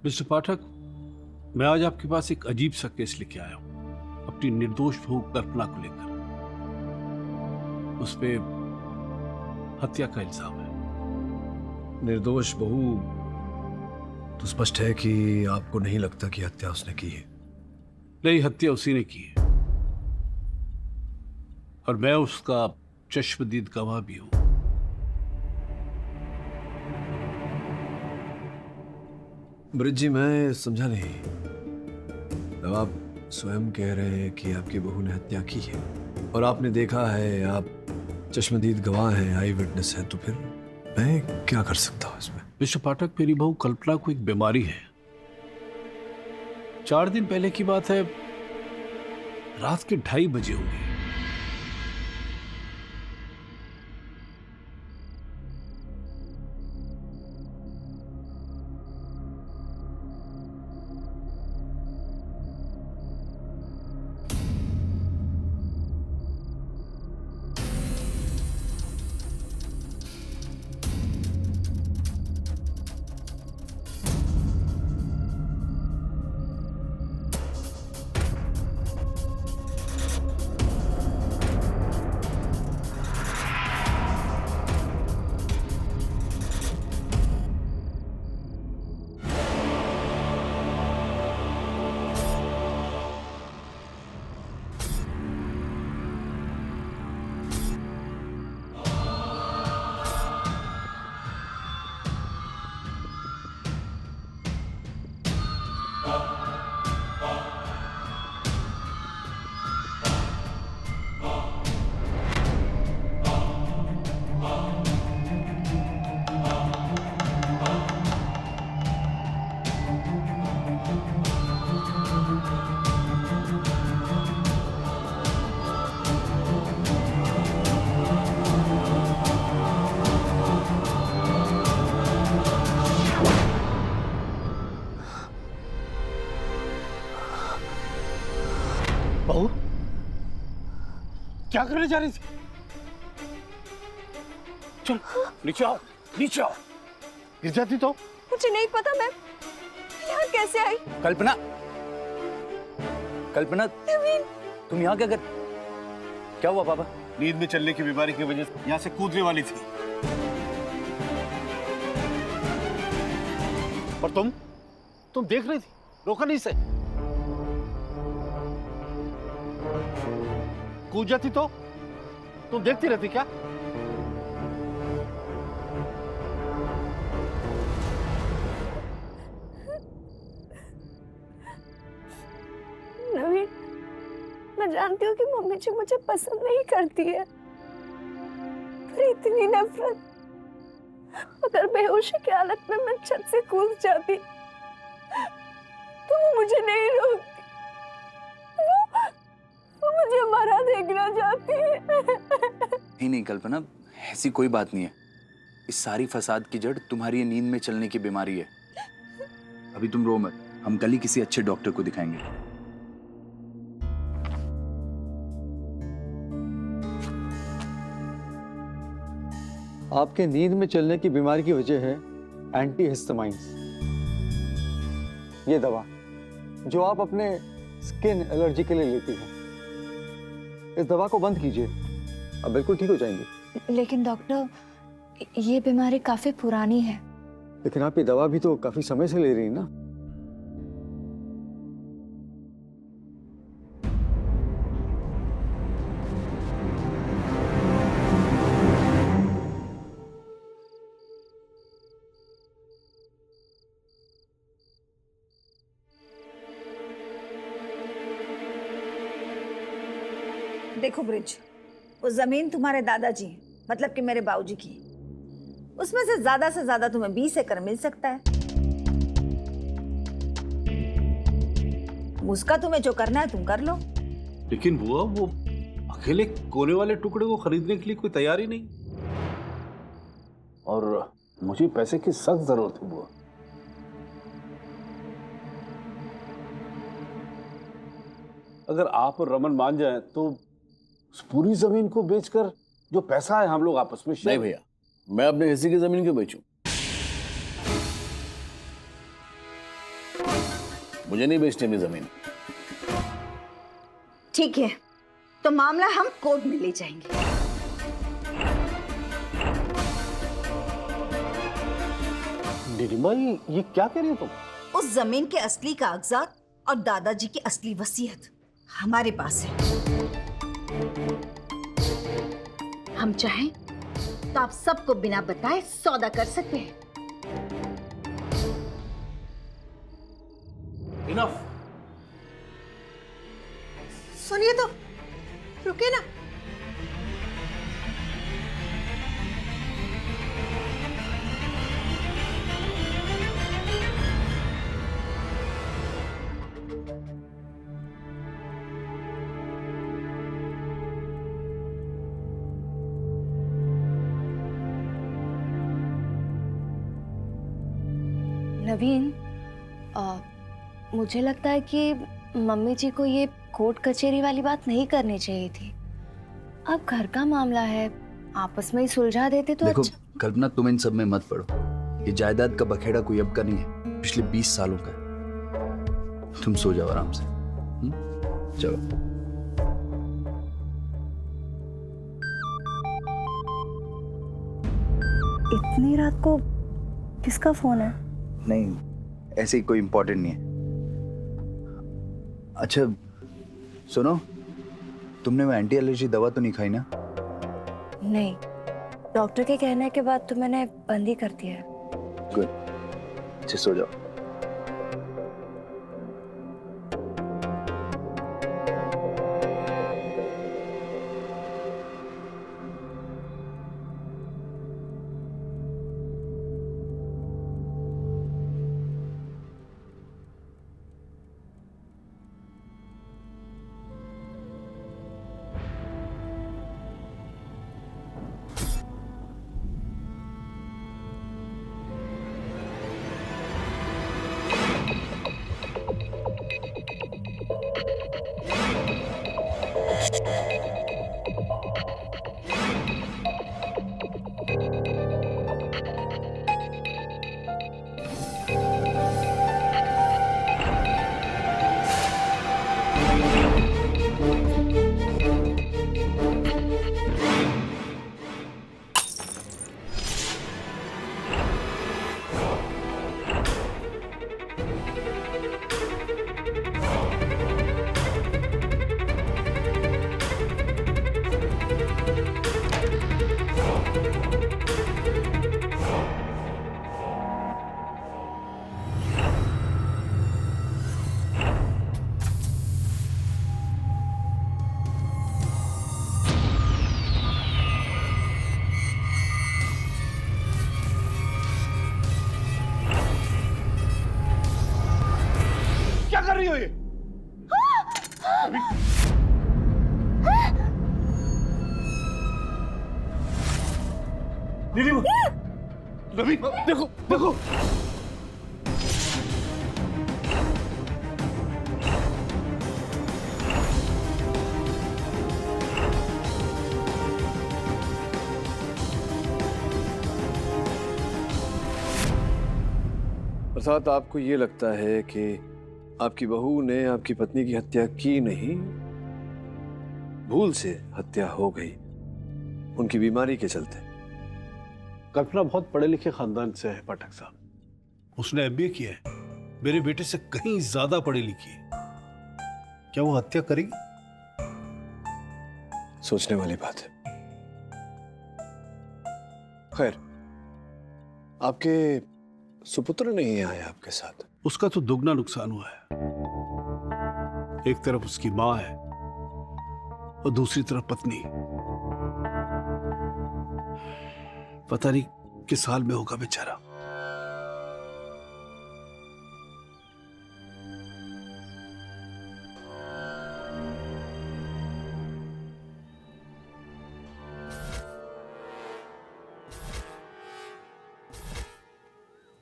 Mister पाठक, मैं आज आपके पास एक अजीब सा केस लेके आया हूं, अपनी निर्दोष बहू कल्पना को लेकर। उस पे हत्या का इल्जाम है। निर्दोष बहू तो स्पष्ट है कि आपको नहीं लगता कि हत्या उसने की है। नहीं, हत्या उसी ने की है और मैं उसका चश्मदीद गवाह भी हूं। ब्रिज जी, मैं समझा नहीं। जब आप स्वयं कह रहे हैं कि आपकी बहू ने हत्या की है और आपने देखा है, आप चश्मदीद गवाह हैं, आई विटनेस हैं, तो फिर मैं क्या कर सकता हूं इसमें? मिस्टर पाठक, मेरी बहू कल्पना को एक बीमारी है। 4 दिन पहले की बात है, रात के 2:30 बजे होंगे। बहू, क्या करने जा रही थी? चल नीचे आओ, नीचे आओ। गिर जाती तो? मुझे नहीं पता मैं यहाँ कैसे आई। कल्पना, कल्पना, नवीन, तुम यहाँ क्या कर? क्या हुआ पापा? नींद में चलने की बीमारी की वजह से यहाँ से कूदने वाली थी। और तुम देख रही थी, रोका नहीं से? कूद जाती तो तुम देखती रहती क्या? नवीन, मैं जानती हूँ कि मम्मी जी मुझे पसंद नहीं करती है, पर इतनी नफरत। अगर बेहोशी की हालत में मैं छत से कूद जाती तो वो मुझे नहीं रोकती। वो मुझे मरा देखना चाहती है। नहीं नहीं कल्पना, ऐसी कोई बात नहीं है। इस सारी फसाद की जड़ तुम्हारी ये नींद में चलने की बीमारी है। अभी तुम रो मत, हम कल ही किसी अच्छे डॉक्टर को दिखाएंगे। आपके नींद में चलने की बीमारी की वजह है एंटीहिस्टामाइन्स। ये दवा जो आप अपने स्किन एलर्जी के लिए लेती हैं, इस दवा को बंद कीजिए, आप बिल्कुल ठीक हो जाएंगे। लेकिन डॉक्टर, ये बीमारी काफी पुरानी है। लेकिन आप ये दवा भी तो काफी समय से ले रही हैं ना। देखो ब्रिज, वो जमीन तुम्हारे दादाजी हैं, मतलब कि मेरे बाबूजी की। उसमें से ज्यादा तुम्हें 20 एकड़ मिल सकता है। उसका तुम्हें जो करना है तुम कर लो। लेकिन बुआ, वो अकेले कोने वाले टुकड़े को खरीदने के लिए कोई तैयार ही नहीं। और मुझे पैसे की सख्त जरूरत है बुआ। अगर आप और रमन मान जाएं तो उस पूरी जमीन को बेचकर जो पैसा है हम लोग आपस में नहीं भैया, मैं अपने हिस्से की जमीन क्यों बेचूं? मुझे नहीं बेचनी अपनी जमीन। ठीक है, तो मामला हम कोर्ट में ले जाएंगे। नीलिमा, ये क्या कह रही हो तुम? उस जमीन के असली कागजात और दादाजी की असली वसीयत हमारे पास है। हम चाहें तो आप सबको बिना बताए सौदा कर सकते हैं। इनफ। सुनिए तो, रुकिए ना। नवीन, मुझे लगता है कि मम्मी जी को ये कोर्ट कचहरी वाली बात नहीं करनी चाहिए थी। अब घर का मामला है, आपस में ही सुलझा देते तो देखो अच्छा। कल्पना, तुम इन सब में मत पड़ो। ये जायदाद का बखेड़ा कोई अब का नहीं है, पिछले 20 सालों का है। तुम सो जाओ आराम से। चलो। इतनी रात को किसका फोन है? नहीं, ऐसे ही कोई इंपॉर्टेंट नहीं है। अच्छा सुनो, तुमने वो एंटी एलर्जी दवा तो नहीं खाई ना? नहीं, डॉक्टर के कहने के बाद तो मैंने बंद ही कर दिया है। गुड, अच्छे सो जाओ। क्या कर रही हो ये? नीलिमा, नवीन, देखो देखो। अर्थात आपको ये लगता है कि आपकी बहू ने आपकी पत्नी की हत्या की नहीं, भूल से हत्या हो गई उनकी बीमारी के चलते। कल्पना बहुत पढ़े लिखे खानदान से है पाठक साहब। उसने एमबीए किया है, मेरे बेटे से कहीं ज्यादा पढ़ी लिखी है। क्या वो हत्या करेगी? सोचने वाली बात है। खैर, आपके सुपुत्र नहीं आए आपके साथ? उसका तो दुगना नुकसान हुआ है। एक तरफ उसकी मां है और दूसरी तरफ पत्नी। पता नहीं किस हाल में होगा बेचारा।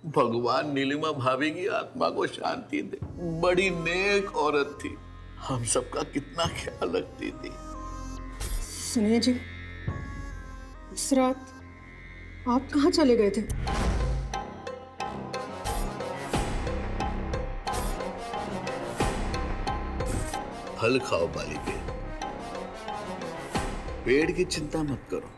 भगवान नीलिमा भाभी की आत्मा को शांति दे। बड़ी नेक औरत थी, हम सबका कितना ख्याल रखती थी। सुनिए जी, उस रात आप कहाँ चले गए थे? फल खाओ बालिके, पेड़ की चिंता मत करो।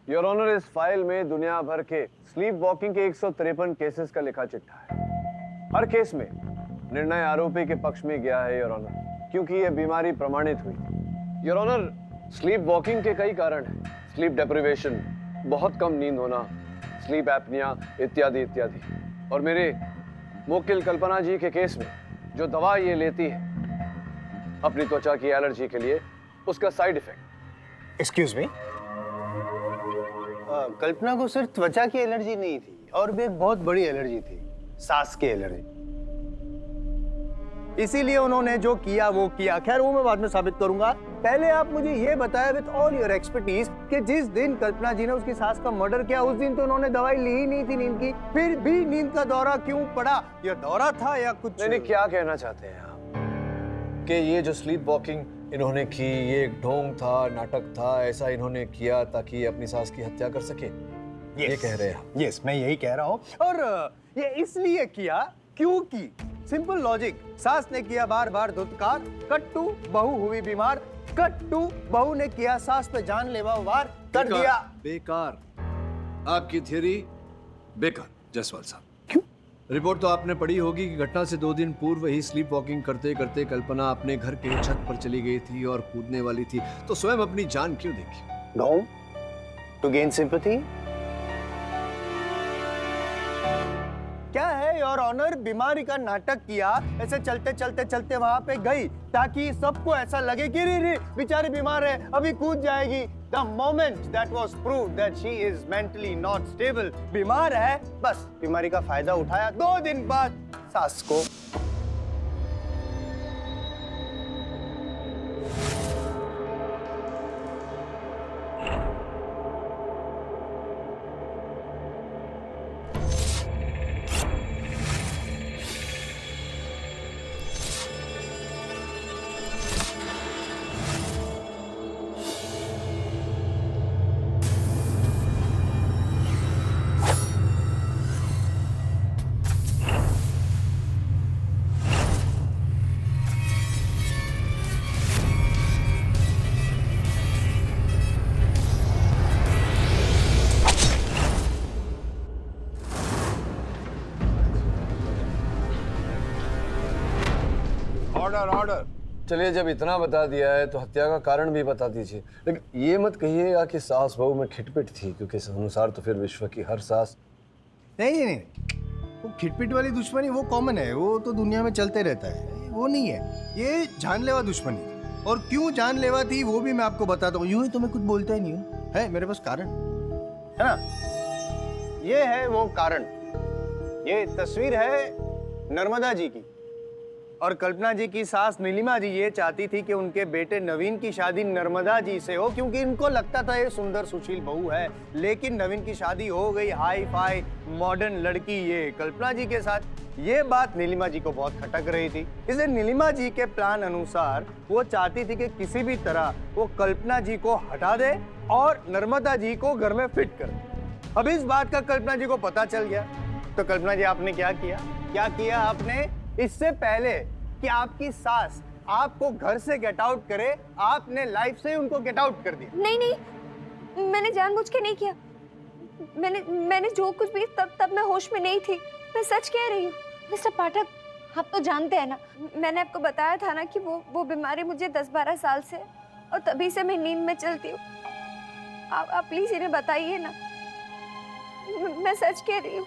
योर ऑनर, इस फाइल में दुनिया भर के स्लीप वॉकिंग के 153 केसेस का लिखा चिट्ठा है। हर केस में निर्णय आरोपी के पक्ष में गया है योर ऑनर, क्योंकि यह बीमारी प्रमाणित हुई थी। योर ऑनर, स्लीप वॉकिंग के कई कारण हैं। स्लीप डेप्रिवेशन, बहुत कम नींद होना, स्लीप एपनिया इत्यादि इत्यादि। और मेरे मुवक्किल कल्पना जी के केस में जो दवा ये लेती है अपनी त्वचा की एलर्जी के लिए, उसका साइड इफेक्ट। एक्सक्यूज मी, कल्पना को सिर्फ त्वचा की एलर्जी नहीं थी, और भी एक बहुत बड़ी एलर्जी थी, सांस की एलर्जी। इसीलिए उन्होंने जो किया वो किया। खैर वो मैं बाद में साबित करूंगा। पहले आप मुझे ये बताया विद ऑल योर एक्सपर्टीज कि जिस दिन कल्पना जी ने उसकी सास का मर्डर किया उस दिन तो उन्होंने दवाई ली ही नहीं थी नींद की, फिर भी नींद का दौरा क्यों पड़ा? या दौरा था या कुछ? नहीं, क्या कहना चाहते हैं आप कि ये जो स्लीप वॉकिंग इन्होंने की ये एक ढोंग था, नाटक था, ऐसा इन्होंने किया ताकि ये अपनी सास की हत्या कर सके? ये कह रहे हैं आप? यस, मैं यही कह रहा हूँ। और ये इसलिए किया क्योंकि सिंपल लॉजिक, सास ने किया बार बार धुतकार, कट टू बहू हुई बीमार, कट टू बहू ने किया सास पे जानलेवा वार कर दिया। बेकार, आपकी थियरी बेकार जायसवाल साहब। क्यों? रिपोर्ट तो आपने पढ़ी होगी कि घटना से 2 दिन पूर्व ही स्लीप वॉकिंग करते करते कल्पना अपने घर के छत पर चली गई थी और कूदने वाली थी, तो स्वयं अपनी जान क्यों देखी? No, to gain sympathy. क्या है योर ऑनर, बीमारी का नाटक किया, ऐसे चलते चलते चलते वहां पे गई ताकि सबको ऐसा लगे कि रे बेचारी बीमार है, अभी कूद जाएगी। The moment that was proved that she is mentally not stable, बीमार है, बस बीमारी का फायदा उठाया। 2 दिन बाद सास को ऑर्डर। चलिए, जब इतना बता दिया है तो हत्या का कारण भी बता दीजिए, लेकिन ये मत कहिएगा कि सास बहू में खिटपिट थी, क्योंकि इस अनुसार तो फिर विश्व की हर सास। नहीं, वो खिटपिट वाली दुश्मनी वो कॉमन है, वो तो दुनिया में चलते रहता है, वो नहीं है। ये जानलेवा दुश्मनी थी, और क्यों जानलेवा थी वो भी मैं आपको बताता हूँ। यूं ही तो मैं कुछ बोलता ही नहीं हूँ, है मेरे पास कारण है ना। ये है वो कारण। ये तस्वीर है नर्मदा जी की, और कल्पना जी की सास नीलिमा जी ये चाहती थी कि उनके बेटे नवीन की शादी नर्मदा जी से हो, क्योंकि इनको लगता था ये सुंदर सुशील बहू है। लेकिन नवीन की शादी हो गई हाई फाई मॉडर्न लड़की ये कल्पना जी के साथ। ये बात नीलिमा जी को बहुत खटक रही थी, इसलिए नीलिमा जी के प्लान अनुसार वो चाहती थी कि किसी भी तरह वो कल्पना जी को हटा दे और नर्मदा जी को घर में फिट कर दे। अब इस बात का कल्पना जी को पता चल गया, तो कल्पना जी आपने क्या किया आपने? इससे पहले कि आपकी सास आपको घर से गेट आउट करे, आपने लाइफ से उनको गेट आउट कर दिया। नहीं, मैंने जानबूझ के नहीं किया। मैंने जो कुछ भी तब मैं होश में नहीं थी। मैं सच कह रही हूँ। मिस्टर पाठक, आप तो जानते हैं ना, मैंने आपको बताया था ना कि वो बीमारी मुझे 10-12 साल से, और तभी से मैं नींद में चलती हूँ। आप प्लीज इन्हें बताइए ना, मैं सच कह रही हूँ।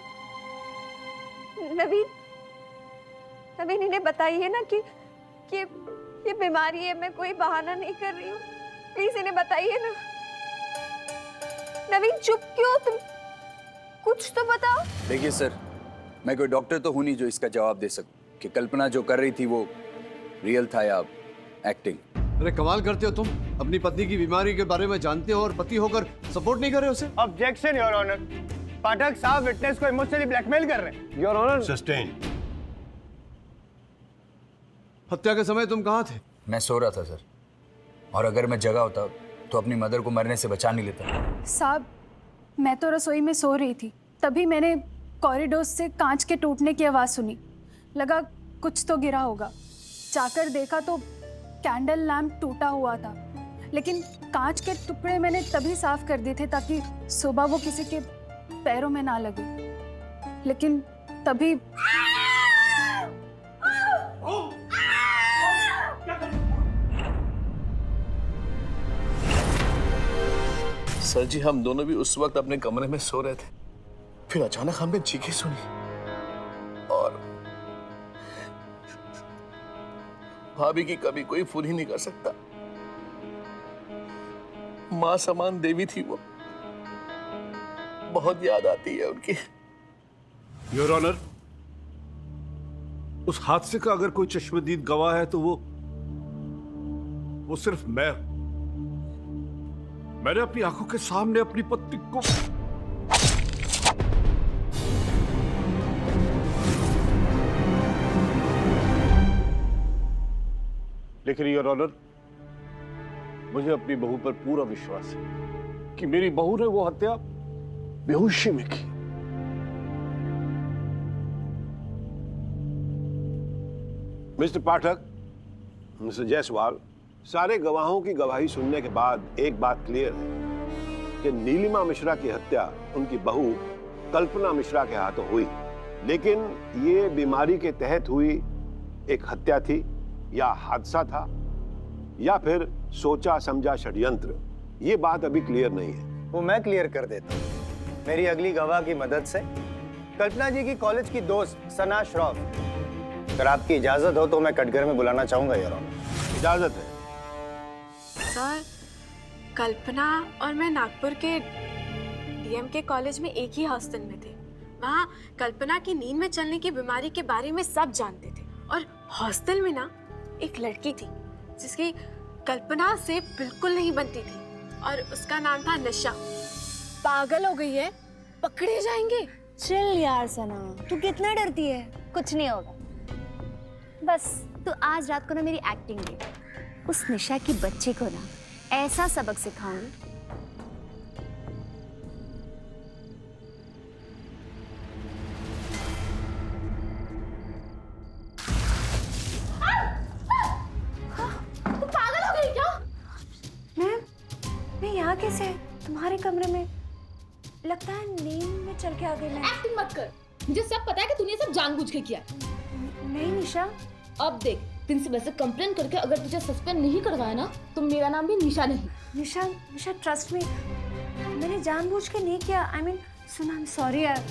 नवीन इन्हें बताइए ना कि ये बीमारी है, मैं कोई बहाना नहीं कर रही हूँ। प्लीज इन्हें बताइए ना। नवीन चुप क्यों? तुम कुछ तो बताओ। देखिए सर, मैं कोई डॉक्टर तो हूं नहीं जो इसका जवाब दे सकूं कि कल्पना जो कर रही थी वो रियल था या एक्टिंग? अरे कमाल करते हो तुम, अपनी पत्नी की बीमारी के बारे में जानते हो और पति होकर सपोर्ट नहीं कर रहे उसे। ऑब्जेक्शन योर ऑनर, पाठक साहब विटनेस को इमोशनली ब्लैकमेल कर रहे हैं। Your honour, sustain. हत्या के समय तुम कहाँ थे? मैं सो रहा था सर, और अगर मैं जगा होता तो अपनी मदर को मरने से बचा नहीं लेता। साहब, मैं तो रसोई में सो रही थी, तभी मैंने कॉरिडोर से कांच के टूटने की आवाज़ सुनी। लगा कुछ तो गिरा होगा। जाकर देखा तो कैंडल लैम्प टूटा हुआ था, लेकिन कांच के टुकड़े मैंने तभी साफ कर दिए थे ताकि सुबह वो किसी के पैरों में ना लगे। लेकिन तभी सर जी, हम दोनों भी उस वक्त अपने कमरे में सो रहे थे, फिर अचानक हमने चीखें सुनी और भाभी की कभी कोई फुल ही नहीं कर सकता। मां समान देवी थी वो, बहुत याद आती है उनकी। योर ऑनर, उस हादसे का अगर कोई चश्मदीद गवाह है तो वो सिर्फ मैंने अपनी आंखों के सामने अपनी पत्नी को लेकिन योर ऑनर, मुझे अपनी बहू पर पूरा विश्वास है कि मेरी बहू ने वो हत्या बेहोशी में की। मिस्टर पाठक, मिस्टर जायसवाल, सारे गवाहों की गवाही सुनने के बाद एक बात क्लियर है कि नीलिमा मिश्रा की हत्या उनकी बहू कल्पना मिश्रा के हाथों हुई, लेकिन ये बीमारी के तहत हुई एक हत्या थी या हादसा था या फिर सोचा समझा षड्यंत्र, ये बात अभी क्लियर नहीं है। वो मैं क्लियर कर देता हूँ मेरी अगली गवाह की मदद से। कल्पना जी की कॉलेज की दोस्त सना श्रॉफ, अगर आपकी इजाजत हो तो मैं कटघर में बुलाना चाहूंगा योर ऑनर। इजाजत है सर। कल्पना और मैं नागपुर के डीएम के कॉलेज में एक ही हॉस्टल में थे। वहाँ कल्पना की नींद में चलने की बीमारी के बारे में सब जानते थे, और हॉस्टल में ना एक लड़की थी जिसकी कल्पना से बिल्कुल नहीं बनती थी, और उसका नाम था निशा। पागल हो गई है, पकड़े जाएंगे। चिल यार सना, तू कितना डरती है? कुछ नहीं होगा, बस तू आज रात को ना मेरी एक्टिंग दे। उस निशा की बच्ची को ना ऐसा सबक सिखाऊंगी। तू पागल हो गई क्या? मैं यहाँ कैसे? तुम्हारे कमरे में? लगता है नींद में चल के आ गई मैं। एक्टिंग मत कर, मुझे सब पता है कि तूने सब जानबूझ के किया। नहीं निशा। अब देख, प्रिंसिपल से कंप्लेन करके अगर तुझे सस्पेंड नहीं करवाया ना तो मेरा नाम भी निशा नहीं। निशा ट्रस्ट मी, मैंने जानबूझ के नहीं किया। I mean soon, I am sorry यार।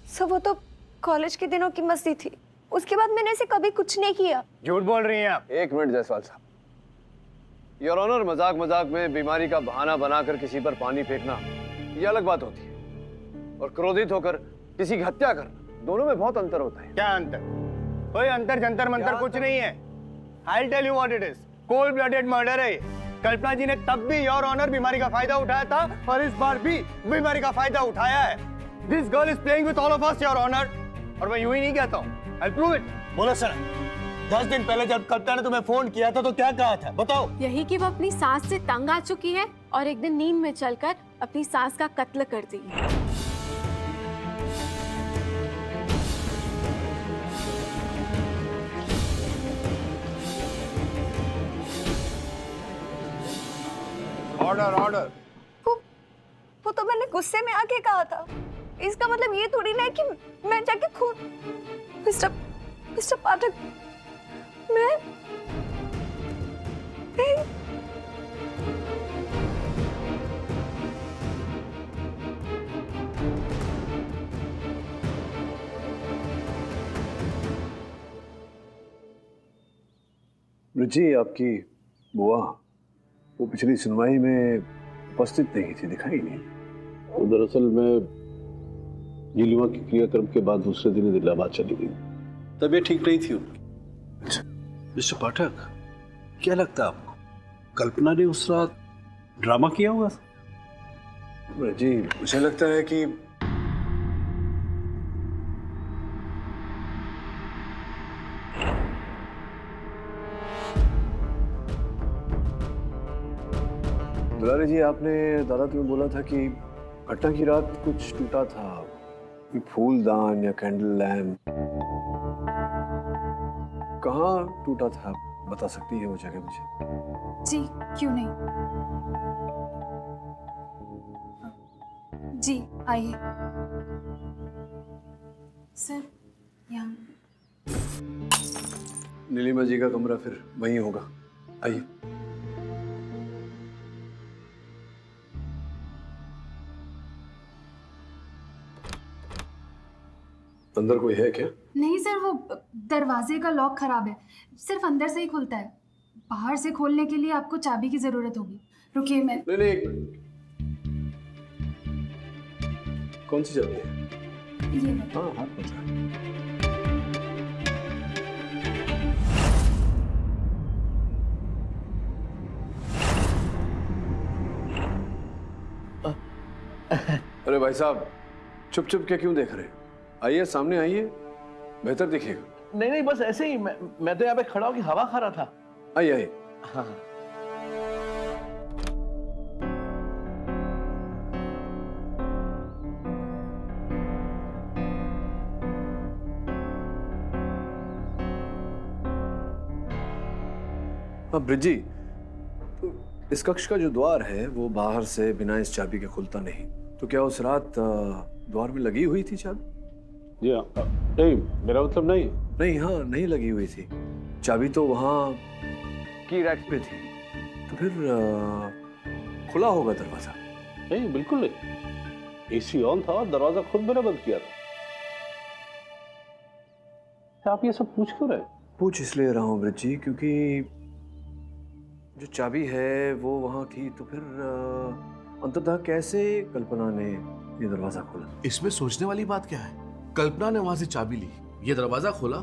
सो वो तो कॉलेज के दिनों की मस्ती थी, उसके बाद मैंने ऐसे कभी कुछ नहीं किया। झूठ बोल रही हैं आप। एक मिनट जायसवाल साहब, योर ऑनर, मजाक मजाक में बीमारी का बहाना बनाकर किसी पर पानी फेंकना ये अलग बात होती है, और क्रोधित होकर किसी की हत्या करना, दोनों में बहुत अंतर होता है। क्या अंतर? कोई अंतर जंतर मंतर कुछ नहीं है। I'll tell you what it is. Cold blooded murder है। कल्पना जी ने तब भी योर ऑनर बीमारी का फायदा उठाया था, और इस बार भी बीमारी का फायदा उठाया है। This girl is playing with all of us, your honor. और मैं यूं ही नहीं कहता हूँ। I'll prove it. बोलो सर, 10 दिन पहले जब कल्पना ने तुम्हें फोन किया था तो क्या कहा था, बताओ। यही कि वो अपनी सास से तंग आ चुकी है और एक दिन नींद में चलकर अपनी सास का कत्ल कर दी। Order order. वो तो मैंने गुस्से में आके कहा था, इसका मतलब ये थोड़ी ना है कि मैं जाके खुद। मिस्टर पाठक, मैं ब्रिजी, आपकी बुआ वो पिछली सुनवाई में उपस्थित नहीं थी, दिखाई नहीं। वो दरअसल मैं नीलिमा के क्रियाक्रम के बाद दूसरे दिन ही इलाहाबाद चली गई। तबीयत ठीक नहीं थी उनकी। मिस्टर पाठक, क्या लगता है आपको कल्पना ने उस रात ड्रामा किया होगा? जी, मुझे लगता है कि दुलारी जी, आपने दादा तुम्हें बोला था कि घटना की रात कुछ टूटा था, कोई फूलदान या कैंडल लैम्प। कहाँ टूटा था, बता सकती है वो जगह मुझे? जी, क्यों नहीं। जी आइए। सर, यहाँ। नीलिमा जी का कमरा फिर वहीं होगा, आइए। अंदर कोई है क्या? नहीं सर, वो दरवाजे का लॉक खराब है, सिर्फ अंदर से ही खुलता है। बाहर से खोलने के लिए आपको चाबी की जरूरत होगी। रुकिए, मैं नहीं, कौन सी चाबी है? ये हाँ हाँ, पता है। अरे भाई साहब, चुप चुप के क्यों देख रहे हैं? आइए, सामने आइए, बेहतर दिखेगा। नहीं, बस ऐसे ही मैं तो यहाँ पे खड़ा होकर हवा खा रहा था। आइए आइए। हाँ। ब्रिजी, इस कक्ष का जो द्वार है वो बाहर से बिना इस चाबी के खुलता नहीं, तो क्या उस रात द्वार में लगी हुई थी चाबी? जी हाँ, नहीं, मेरा मतलब नहीं। नहीं, हाँ, नहीं लगी हुई थी। चाबी तो वहाँ की रैक पे थी, तो फिर खुला होगा दरवाजा। नहीं, बिल्कुल नहीं। एसी ऑन था और दरवाजा खुद मैंने बंद किया था। आप ये सब पूछ क्यों रहे? पूछ इसलिए रहा हूँ ब्रिजी, क्योंकि जो चाबी है वो वहाँ थी, तो फिर अंततः कैसे कल्पना ने ये दरवाजा खोला? इसमें सोचने वाली बात क्या है? कल्पना ने वहां से चाबी ली, ये दरवाजा खोला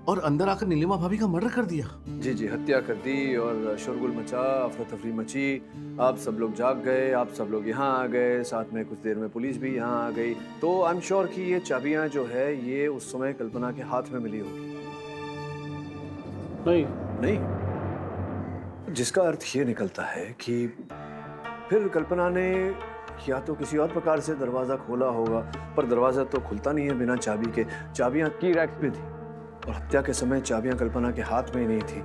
और अंदर आकर नीलिमा भाभी का मर्डर कर दिया। जी जी, हत्या कर दी और शोरगुल मचा, अफरा तफरी मची। आप सब लोग जाग गए, आप सब लोग यहाँ आ गए, साथ में कुछ देर में पुलिस भी यहाँ आ गई। तो आई एम श्योर कि ये चाबियाँ जो है ये उस समय कल्पना के हाथ में मिली होगी। नहीं नहीं, जिसका अर्थ ये निकलता है कि फिर कल्पना ने या तो किसी और प्रकार से दरवाजा खोला होगा, पर दरवाजा तो खुलता नहीं है बिना चाबी के। चाबियां की रैक पे थी और हत्या के समय चाबियां कल्पना के हाथ में ही नहीं थी।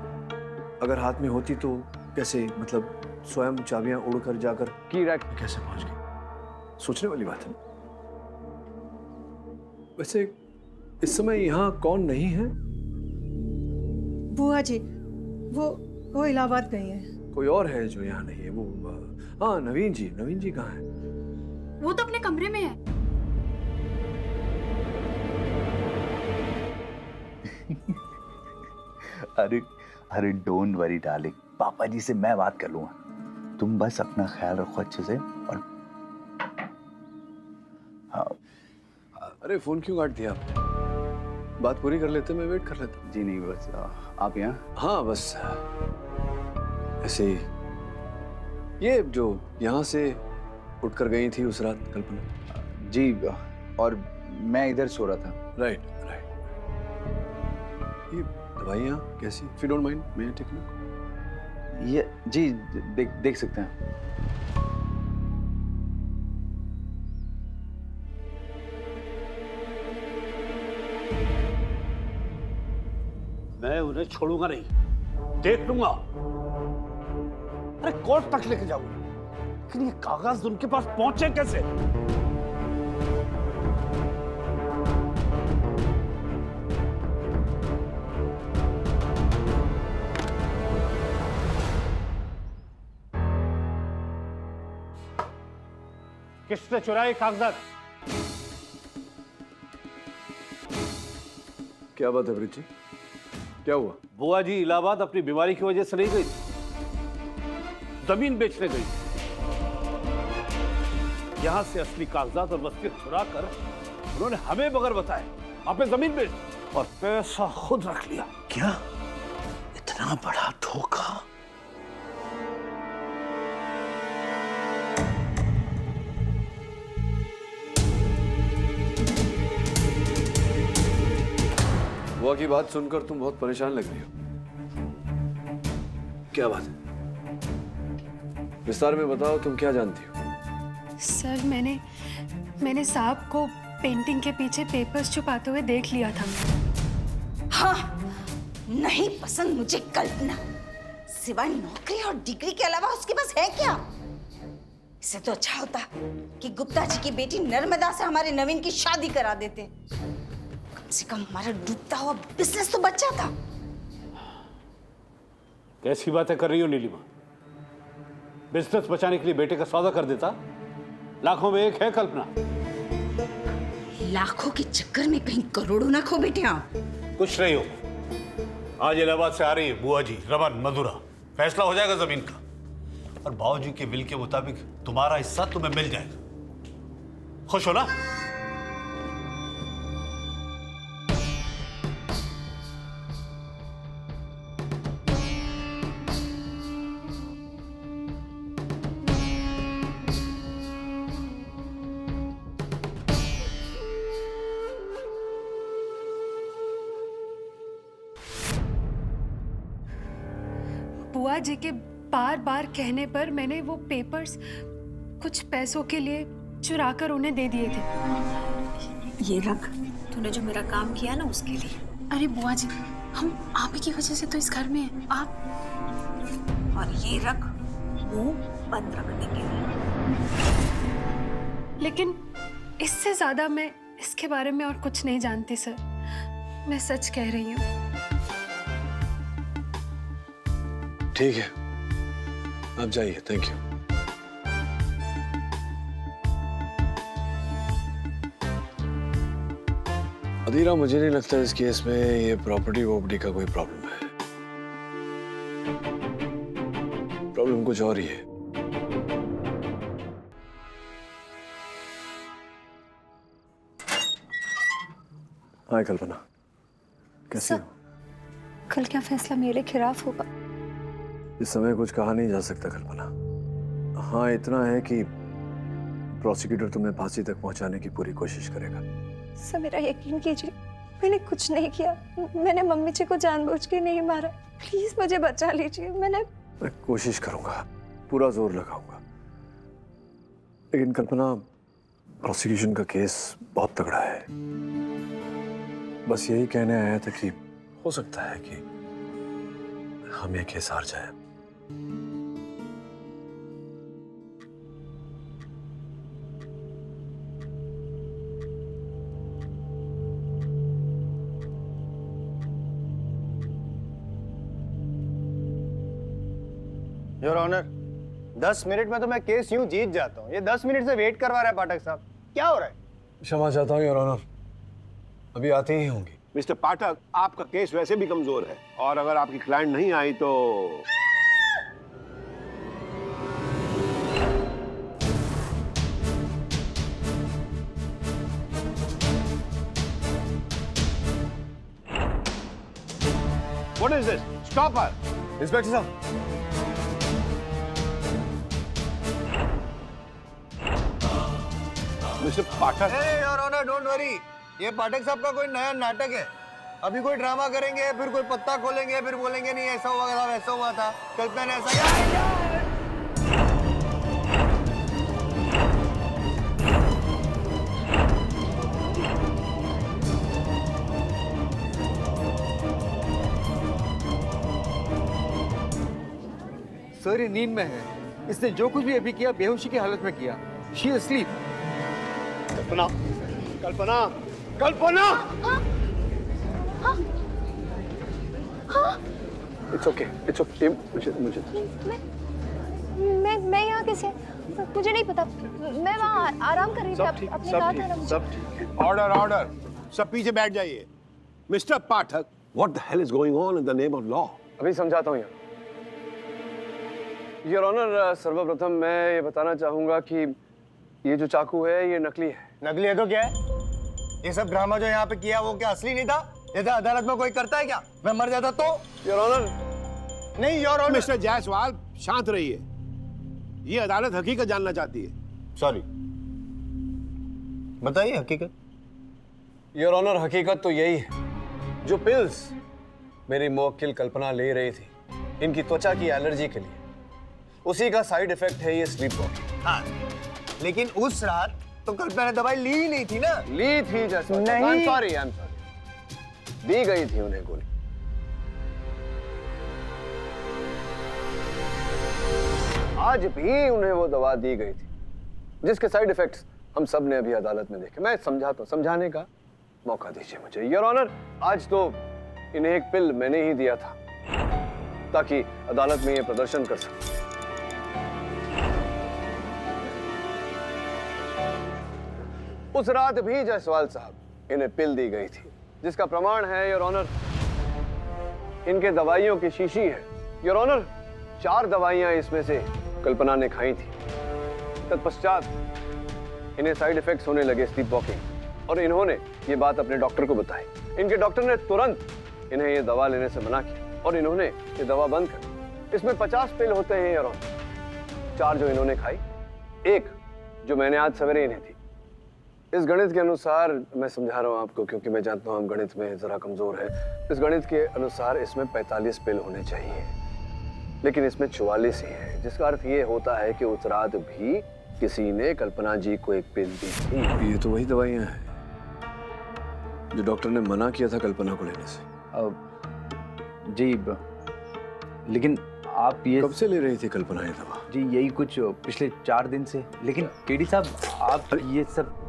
अगर हाथ में होती तो कैसे, मतलब स्वयं चाबियां उड़कर जाकर की रैक में कैसे पहुंच गई? सोचने वाली बात है। वैसे इस समय यहाँ कौन नहीं है? बुआ जी, वो इलाहाबाद गई है। कोई और है जो यहाँ नहीं है? वो हाँ, नवीन जी कहाँ है? वो तो अपने कमरे में है। अरे डोंट वरी डार्लिंग, पापा जी से मैं बात कर लूंगा। तुम बस अपना ख्याल रखो अच्छे से। और हाँ, अरे फोन क्यों काट दिया आपने? बात पूरी कर लेते, मैं वेट कर लेता। जी नहीं, बस आप यहाँ। हाँ, बस ऐसे ही। ये जो यहाँ से उठकर गई थी उस रात कल्पना? जी, और मैं इधर सो रहा था। राइट। ये दवाइयाँ कैसी? इफ यू डोंट माइंड, मैं टेक लूं? ये जी देख सकते हैं। मैं उन्हें छोड़ूंगा नहीं, देख लूंगा। अरे कोर्ट तक लेके जाऊंगा, लेकिन ये कागज उनके पास पहुंचे कैसे? किसने चुराए कागजात? क्या बात है ब्रिज जी? क्या हुआ? बुआ जी इलाहाबाद अपनी बीमारी की वजह से नहीं गई, जमीन बेचने गई। यहां से असली कागजात और वसीयत चुरा कर उन्होंने हमें बगैर बताए आपने जमीन बेच और पैसा खुद रख लिया। क्या इतना बड़ा धोखा? बुआ की बात सुनकर तुम बहुत परेशान लग रही हो। क्या बात है? विस्तार में बताओ, तुम क्या जानती हो? सर मैंने साहब को पेंटिंग के पीछे पेपर्स छुपाते हुए देख लिया था। हाँ, नहीं पसंद मुझे कल्पना। सिवाय नौकरी और डिग्री के अलावा उसके पास है क्या? इससे तो अच्छा होता कि गुप्ता जी की बेटी नर्मदा से हमारे नवीन की शादी करा देते। कम से कम हमारा डूबता हुआ बिजनेस तो बच जाता। कैसी बातें कर रही हो नीलिमा? बिजनेस बचाने के लिए बेटे का सौदा कर देता। लाखों में एक है कल्पना। लाखों के चक्कर में कहीं करोड़ों ना खो बेटे आप। कुछ नहीं हो। आज इलाहाबाद से आ रही है बुआ जी रमन मधुरा, फैसला हो जाएगा जमीन का और बाबूजी के विल के मुताबिक तुम्हारा हिस्सा तुम्हें मिल जाएगा। खुश हो ना? बुआ जी के बार बार कहने पर मैंने वो पेपर्स कुछ पैसों के लिए चुरा कर उन्हें दे दिए थे। ये रख, तूने जो मेरा काम किया ना उसके लिए। अरे बुआ जी, हम आप ही की वजह से तो इस घर में हैं। आप और ये रख, मुंह बंद रखने के लिए। लेकिन इससे ज्यादा मैं इसके बारे में और कुछ नहीं जानती सर। मैं सच कह रही हूँ। ठीक है, आप जाइए। Thank you. अधीरा, मुझे नहीं लगता इस केस में ये प्रॉपर्टी का कोई प्रॉब्लम है। प्रॉब्लम कुछ और ही है। हाय कल्पना, कैसी हो? कल क्या फैसला मेरे खिलाफ होगा? इस समय कुछ कहा नहीं जा सकता कल्पना। हाँ, इतना है कि प्रोसिक्यूटर तुम्हें फांसी तक पहुंचाने की पूरी कोशिश करेगा। सर मेरा यकीन कीजिए, मैंने कुछ नहीं किया। मैंने मम्मी जी को जानबूझ के नहीं मारा। प्लीज मुझे बचा लीजिए। मैं कोशिश करूंगा, पूरा जोर लगाऊंगा। लेकिन कल्पना, प्रोसिक्यूशन का केस बहुत तगड़ा है। बस यही कहने आया था कि हो सकता है कि हम ये केस हार जाए। योर ऑनर, 10 मिनट में तो मैं केस यूं जीत जाता हूँ। ये 10 मिनट से वेट करवा रहा है पाठक साहब। क्या हो रहा है? क्षमा चाहता हूँ योर ऑनर, अभी आती ही होंगी। मिस्टर पाठक, आपका केस वैसे भी कमजोर है और अगर आपकी क्लाइंट नहीं आई तो What is this? Stop her! Inspector साहब, mister Pathak. Your honour, don't worry. ये पाठक साहब का कोई नया नाटक है। अभी कोई ड्रामा करेंगे, फिर कोई पत्ता खोलेंगे, फिर बोलेंगे नहीं ऐसा हुआ था वैसा हुआ था, कल्पना ने ऐसा। सर ये नींद में है। इसने जो कुछ भी अभी किया बेहोशी की हालत में किया। She is asleep. Kalpana, Kalpana, Kalpana! It's okay. मुझे मैं यहाँ कैसे? मुझे नहीं पता। मैं वहाँ आराम कर रही थी। अपने सब ठीक है। Order, order. सब पीछे बैठ जाइए। Mister Pathak, What the hell is going on in the name of law? अभी समझाता हूँ योर ऑनर, सर्वप्रथम मैं ये बताना चाहूंगा कि ये जो चाकू है ये नकली है। नकली है तो क्या है? ये सब ड्रामा जो यहाँ पे किया वो क्या असली नहीं था? ये था अदालत में कोई करता है क्या? मैं मर जाता तो? योर ऑनर, नहीं योर ऑनर। मिस्टर जायसवाल, शांत रहिए। ये अदालत हकीकत जानना चाहती है। सॉरी, बताइए हकीकत। योर ऑनर, हकीकत तो यही है, जो पिल्स मेरी मुवक्किल कल्पना ले रही थी इनकी त्वचा की एलर्जी के लिए, उसी का साइड इफेक्ट है ये स्लीप वॉकिंग। हाँ, लेकिन उस रात तो कल्पना ने दवाई ली ही नहीं थी ना? ली थी जैसा। नहीं। I'm sorry, दी गई थी उन्हें गोली। आज भी उन्हें वो दवा दी गई थी जिसके साइड इफेक्ट्स हम सब ने अभी अदालत में देखे। मैं समझाता हूं, समझाने का मौका दीजिए मुझे। योर ऑनर, आज तो इन्हें एक पिल मैंने ही दिया था ताकि अदालत में ये प्रदर्शन कर सके। उस रात भी जायसवाल साहब इन्हें पिल दी गई थी जिसका प्रमाण है योर ऑनर, इनके दवाइयों की शीशी है। योर ऑनर, 4 दवाइयां इसमें से कल्पना ने खाई थी। तत्पश्चात इन्हें साइड इफेक्ट्स होने लगे स्लीप वॉकिंग, और इन्होंने ये बात अपने डॉक्टर को बताई। इनके डॉक्टर ने तुरंत इन्हें ये दवा लेने से मना किया और इन्होंने ये दवा बंद कर दी। इसमें 50 पिल होते हैं योर ऑनर, 4 जो इन्होंने खाई, 1 जो मैंने आज सवेरे इन्हें दी। इस गणित के अनुसार, मैं समझा रहा हूं आपको क्योंकि मैं जानता हूं हम गणित में जरा कमजोर है। इस गणित के अनुसार इसमें 45 पिल होने चाहिए, लेकिन इसमें 44 ही है, जिसका अर्थ ये होता है कि उस रात भी किसी ने कल्पना जी को एक पिल दी थी। ये तो वही दवाइयां हैं जो डॉक्टर ने मना किया था कल्पना को लेने से। जी, लेकिन आप ये कब से ले रही थी कल्पना ये दवा? जी, यही कुछ पिछले 4 दिन से। लेकिन केडी साहब, आप ये सब।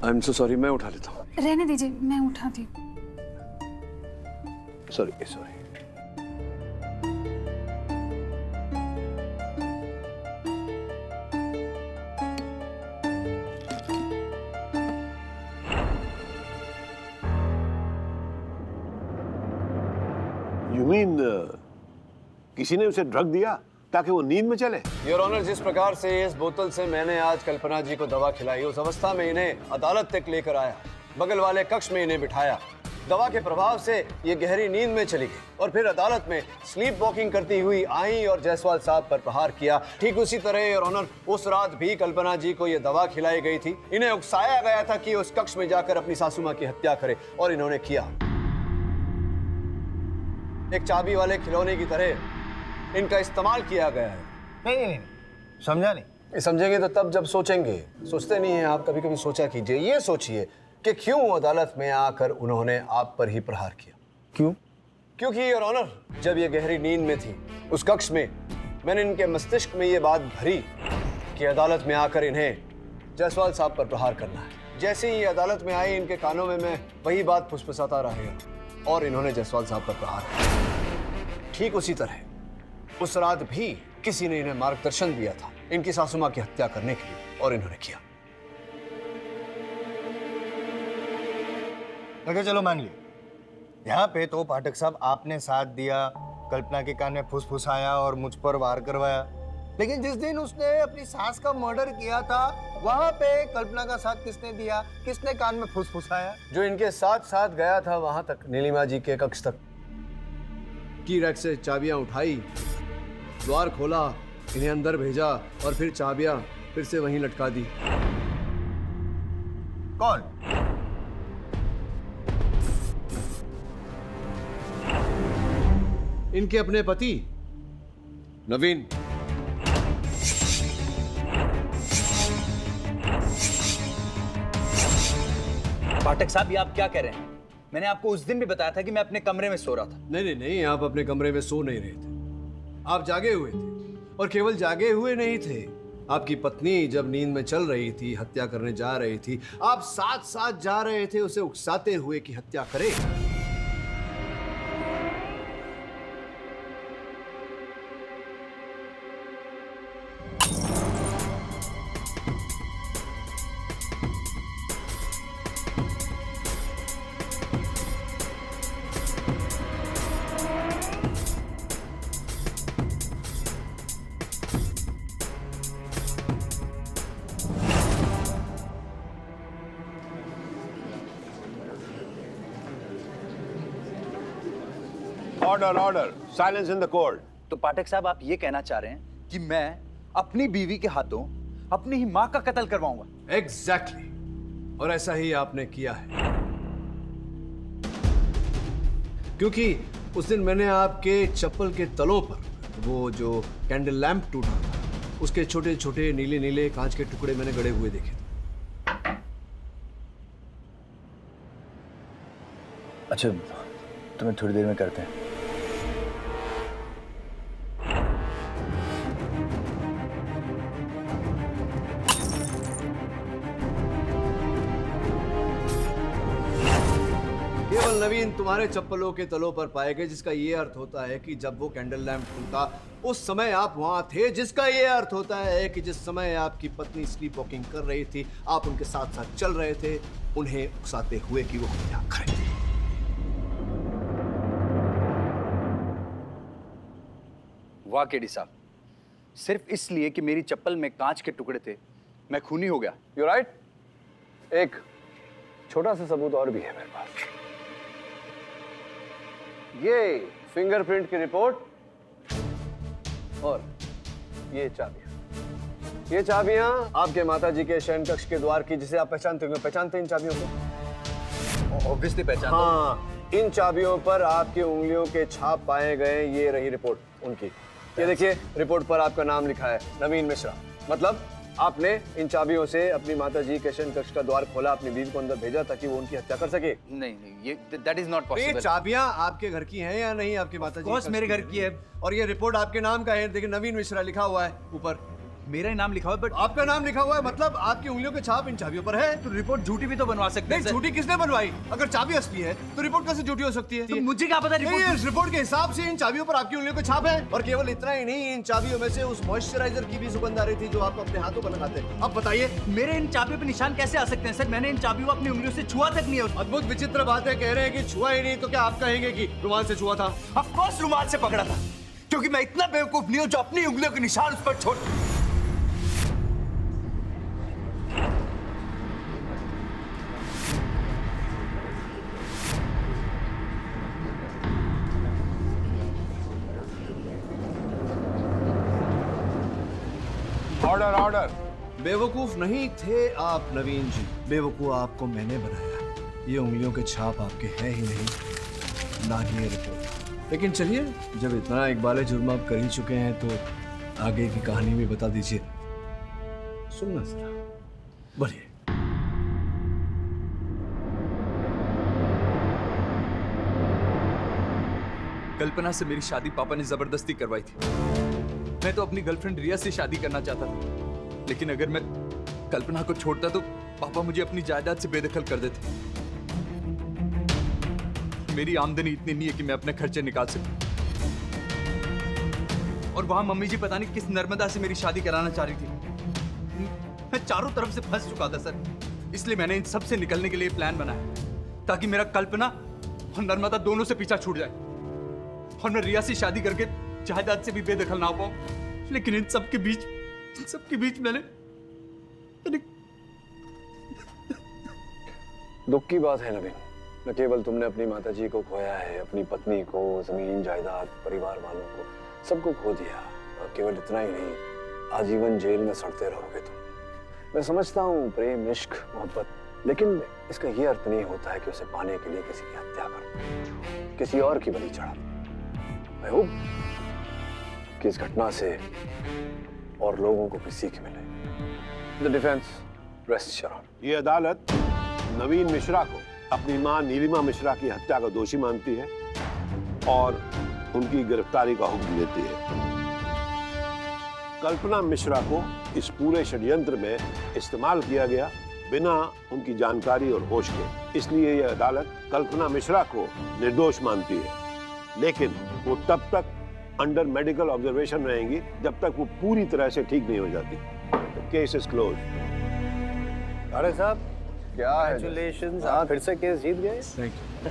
आई एम सो सॉरी, मैं उठा लेता हूँ। रहने दीजिए, मैं उठाती हूँ। Sorry sorry. You mean, किसी ने उसे ड्रग दिया ताकि वो नींद में चले? योर ऑनर, जिस प्रकार से इस बोतल से मैंने आज कल्पना जी को दवा खिलाई, उस अवस्था में इन्हें अदालत तक लेकर आया, बगल वाले कक्ष में इन्हें बिठाया, दवा के प्रभाव से ये गहरी नींद में चली गई और फिर अदालत में स्लीप वॉकिंग करती हुई आई और जायसवाल साहब पर प्रहार किया। ठीक उसी तरह योर ऑनर, उस रात भी कल्पना जी को ये दवा खिलाई गई थी। इन्हें उकसाया गया था कि उस कक्ष में जाकर अपनी सासू मां की हत्या करे, और इन्होंने किया। एक चाबी वाले खिलौने की तरह इनका इस्तेमाल किया गया है। नहीं, समझा नहीं। समझेंगे तो तब जब सोचेंगे। सोचते नहीं हैं आप, कभी कभी सोचा कीजिए। ये सोचिए कि क्यों अदालत में आकर उन्होंने आप पर ही प्रहार किया। क्यों? क्योंकि योर ऑनर, जब ये गहरी नींद में थी उस कक्ष में, मैंने इनके मस्तिष्क में ये बात भरी कि अदालत में आकर इन्हें जायसवाल साहब पर प्रहार करना है। जैसे ही ये अदालत में आए, इनके कानों में मैं वही बात फुसफुसाता रहा और इन्होंने जायसवाल साहब पर प्रहार किया। ठीक उसी तरह उस रात भी किसी ने इन्हें मार्गदर्शन दिया था इनकी सासू मां की हत्या करने के लिए, और इन्होंने किया। अगर चलो मान लिया, यहाँ पे तो पाठक साहब आपने साथ दिया, कल्पना के कान में फुसफुसाया और मुझ पर वार करवाया, लेकिन जिस दिन उसने अपनी सास का मर्डर किया था वहां पे कल्पना का साथ किसने दिया? किसने कान में फुसफुसाया? जो इनके साथ साथ गया था वहां तक, नीलिमा जी के कक्ष तक, की रैक से चाबियां उठाई, द्वार खोला, इन्हें अंदर भेजा और फिर चाबियां फिर से वहीं लटका दी। कौन? इनके अपने पति नवीन। पाठक साहब, ये आप क्या कह रहे हैं? मैंने आपको उस दिन भी बताया था कि मैं अपने कमरे में सो रहा था। नहीं, आप अपने कमरे में सो नहीं रहे थे, आप जागे हुए थे। और केवल जागे हुए नहीं थे, आपकी पत्नी जब नींद में चल रही थी, हत्या करने जा रही थी, आप साथ साथ जा रहे थे उसे उकसाते हुए कि हत्या करे। Order order, silence in the court. तो पाठक साहब आप ये कहना चाह रहे हैं कि मैं अपनी बीवी के हाथों अपनी ही माँ का कत्ल करवाऊंगा? एग्जैक्टली और ऐसा ही आपने किया है, क्योंकि उस दिन मैंने आपके चप्पल के तलों पर वो जो कैंडल लैंप टूटा था, उसके छोटे छोटे नीले नीले कांच के टुकड़े मैंने गड़े हुए देखे थे। अच्छा, तुम्हें थोड़ी देर में करते हैं। केवल नवीन तुम्हारे चप्पलों के तलों पर पाए गए, जिसका ये अर्थ होता है कि जब वो कैंडल लैंप टूटा उस समय आप वहां थे, जिसका ये अर्थ होता है कि जिस समय आपकी पत्नी स्लीप वॉकिंग कर रही थी आप उनके साथ साथ चल रहे थे, उन्हें उकसाते हुए कि वो हत्या करें। वाह केडी साहब, सिर्फ इसलिए कि मेरी चप्पल में कांच के टुकड़े थे मैं खूनी हो गया। You right. एक छोटा सा सबूत और भी है मेरे पास। ये फिंगरप्रिंट की रिपोर्ट और ये चाबियां। ये चाबियां आपके माताजी के शयन कक्ष के द्वार की, जिसे आप पहचानते होंगे। पहचानते हैं इन चाबियों को? ऑब्वियसली पहचान। हाँ, इन चाबियों पर आपकी उंगलियों के छाप पाए गए। ये रही रिपोर्ट उनकी। ये देखिए, रिपोर्ट पर आपका नाम लिखा है, नवीन मिश्रा। मतलब आपने इन चाबियों से अपनी माताजी के शयन कक्ष का द्वार खोला, अपनी बीवी को अंदर भेजा ताकि वो उनकी हत्या कर सके। नहीं, ये दैट इज नॉट पॉसिबल। ये चाबियां आपके घर की हैं या नहीं? आपकी माताजी कोर्स मेरे घर की है। और ये रिपोर्ट आपके नाम का है। देखिए, नवीन मिश्रा लिखा हुआ है ऊपर। मेरा ही नाम लिखा हुआ है, बट आपका नाम लिखा हुआ है, मतलब आपकी उंगलियों के छाप इन चाबियों पर है। तो रिपोर्ट झूठी भी तो बनवा सकते हैं। नहीं, झूठी किसने बनवाई? अगर चाबी असली है तो रिपोर्ट कैसे झूठी हो सकती है? तो मुझे क्या पता नहीं, इस रिपोर्ट के हिसाब से इन चाबियों पर आपकी उंगलियों के छाप है। और केवल इतना ही नहीं, इन चाबियों में से उस मॉइस्चराइजर की भी सुगंध आ रही थी जो आप अपने हाथों पर लगाते हैं। अब बताइए, मेरे इन चाबियों पे निशान कैसे आ सकते हैं सर? मैंने इन चाबियों को अपनी उंगलियों से छुआ तक नहीं है। अद्भुत विचित्र बात है, कह रहे हैं कि छुआ ही नहीं, तो क्या आप कहेंगे कि रुमाल से छुआ था? ऑफ कोर्स रुमाल से पकड़ा था, क्योंकि मैं इतना बेवकूफ नहीं हूं जो अपनी उंगलियों के निशान उस पर छोड़। Order order. बेवकूफ नहीं थे आप नवीन जी, बेवकूफ आपको मैंने बनाया। ये उंगलियों के छाप आपके हैं ही नहीं, ना ही ये रिपोर्ट। लेकिन चलिए, जब इतना इकबाल जुर्म आप कर ही चुके हैं तो आगे की कहानी भी बता दीजिए। सुनना जरा, बढ़िए। कल्पना से मेरी शादी पापा ने जबरदस्ती करवाई थी। मैं तो अपनी गर्लफ्रेंड रिया से शादी करना चाहता था, लेकिन अगर मैं कल्पना को छोड़ता तो पापा मुझे अपनी जायदाद से बेदखल कर देते। मेरी आमदनी इतनी नहीं है कि मैं अपने खर्चे निकाल सकूं। और वहां मम्मी जी पता नहीं किस नर्मदा से मेरी शादी कराना चाह रही थी। मैं चारों तरफ से फंस चुका था सर, इसलिए मैंने इन सब से निकलने के लिए प्लान बनाया, ताकि मेरा कल्पना और नर्मदा दोनों से पीछा छूट जाए और मैं रिया से शादी करके जायदाद से भी बेदखल ना हो पाऊं। लेकिन इन सब के बीच मैंने दुख की बात है नवीन, न केवल तुमने अपनी माताजी को खोया है, अपनी पत्नी को, जमीन जायदाद, परिवार वालों को, सबको खो दिया। और केवल इतना ही नहीं, आजीवन जेल में सड़ते रहोगे तुम। मैं समझता हूँ प्रेम, इश्क, मोहब्बत, लेकिन इसका ये अर्थ नहीं होता है कि उसे पाने के लिए किसी की हत्या करो, किसी और की बलि चढ़ा। आई होप कि इस घटना से और लोगों को भी सीख मिले। The defence rest sure. ये अदालत नवीन मिश्रा को अपनी मां नीलिमा मिश्रा की हत्या का दोषी मानती है और उनकी गिरफ्तारी का हुक्म देती है। कल्पना मिश्रा को इस पूरे षड्यंत्र में इस्तेमाल किया गया बिना उनकी जानकारी और होश के, इसलिए यह अदालत कल्पना मिश्रा को निर्दोष मानती है। लेकिन वो तब तक अंडर मेडिकल ऑब्जर्वेशन रहेंगी जब तक वो पूरी तरह से ठीक नहीं हो जाती। Case is close. अरे साहब, क्या है? कांग्रेचुलेशंस, आप फिर से केस जीत गए। Thank you.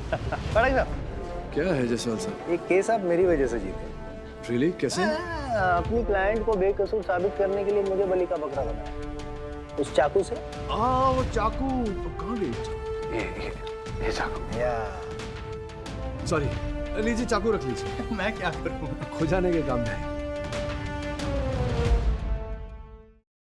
पढ़ेगा साहब, क्या है जसवाल साहब? एक केस आप मेरी वजह से जीते। रियली? कैसे? अपनी क्लाइंट को बेकसूर साबित करने के लिए मुझे बलि का बकरा बनाया, उस चाकू से। वो चाकू कहाँ गई? ये चाकू। या सॉरी, लीजिए चाकू रख लीजिए। मैं क्या करूं? खो जाने के काम में है।